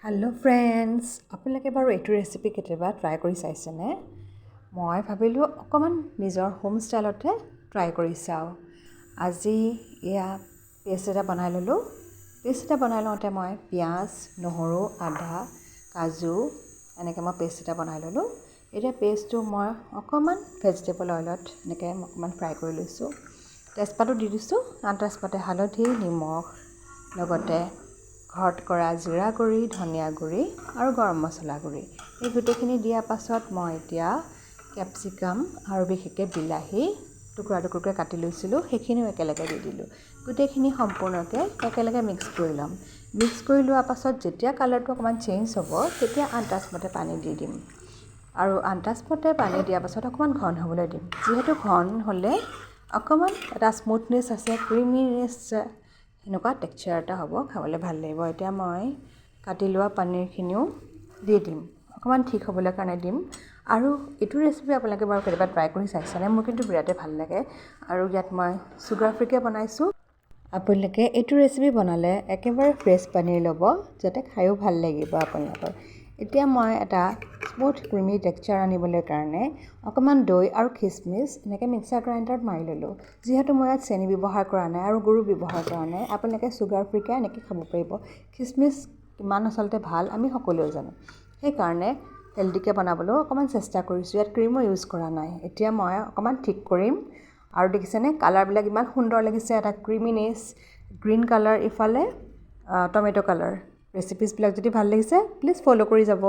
Hello' friends, আপোনালোকে বাৰু এইটো ৰেচিপি কেতিয়াবা ট্ৰাই কৰি চাইছেনে? মই ভাবিলোঁ অকণমান নিজৰ হোম ষ্টাইলতে ট্ৰাই কৰি চাওঁ। আজি এয়া পেষ্ট এটা বনাই ল'লোঁ। পেষ্ট এটা বনাই লওঁতে মই পিঁয়াজ, নহৰু, আদা, কাজু এনেকৈ মই পেষ্ট এটা বনাই ল'লোঁ। এতিয়া পেষ্টটো মই অকণমান ভেজিটেবল অইলত এনেকৈ অকণমান ফ্ৰাই কৰি লৈছোঁ। তেজপাতো দি দিছোঁ। তেজপাতে হালধি, নিমখ লগতে ঘৰত কৰা জিৰা গুড়ি, ধনিয়া গুড়ি আৰু গৰম মছলা গুড়ি এই গোটেইখিনি দিয়াৰ পাছত মই এতিয়া কেপচিকাম আৰু বিশেষকৈ বিলাহী টুকুৰা টুকুৰকৈ কাটি লৈছিলোঁ, সেইখিনিও একেলগে দি দিলোঁ। গোটেইখিনি সম্পূৰ্ণকৈ একেলগে মিক্স কৰি ল'ম। মিক্স কৰি লোৱাৰ পাছত যেতিয়া কালাৰটো অকণমান চেঞ্জ হ'ব তেতিয়া আন্দাজমতে পানী দি দিম আৰু আন্দাজমতে পানী দিয়াৰ পাছত অকণমান ঘন হ'বলৈ দিম। যিহেতু ঘন হ'লে অকণমান এটা স্মুথনেছ আছে, ক্ৰিমিনেছ এনেকুৱা টেক্সচাৰ এটা হ'ব, খাবলৈ ভাল লাগিব। এতিয়া মই কাটি লোৱা পনীৰখিনিও দি দিম, অকণমান ঠিক হ'বলৈ কাৰণে দিম। আৰু এইটো ৰেচিপি আপোনালোকে বাৰু কেতিয়াবা ট্ৰাই কৰি চাইছেনে? মোৰ কিন্তু বিৰাটেই ভাল লাগে আৰু ইয়াত মই চুগাৰ ফ্ৰীকৈ বনাইছোঁ। আপোনালোকে এইটো ৰেচিপি বনালে একেবাৰে ফ্ৰেছ পনীৰ ল'ব, যাতে খায়ো ভাল লাগিব আপোনালোকৰ। এতিয়া মই এটা স্মুথ ক্ৰিমি টেক্সচাৰ আনিবলৈ কাৰণে অকণমান দৈ আৰু খিচমিচ এনেকৈ মিক্সাৰ গ্ৰাইণ্ডাৰত মাৰি ল'লোঁ। যিহেতু মই ইয়াত চেনি ব্যৱহাৰ কৰা নাই আৰু গুড় ব্যৱহাৰ কৰা নাই, আপোনালোকে চুগাৰ ফ্ৰীকৈ এনেকৈ খাব পাৰিব। খিচমিচ কিমান আচলতে ভাল আমি সকলোৱে জানো, সেইকাৰণে হেল্ডিকৈ বনাবলৈও অকণমান চেষ্টা কৰিছোঁ। ইয়াত ক্ৰীমো ইউজ কৰা নাই। এতিয়া মই অকণমান ঠিক কৰিম আৰু দেখিছেনে কালাৰবিলাক ইমান সুন্দৰ লাগিছে, এটা ক্ৰিমিনেছ গ্ৰীণ কালাৰ, ইফালে টমেট' কালাৰ। ৰেচিপিছবিলাক যদি ভাল লাগিছে প্লিজ ফ'ল' কৰি যাব।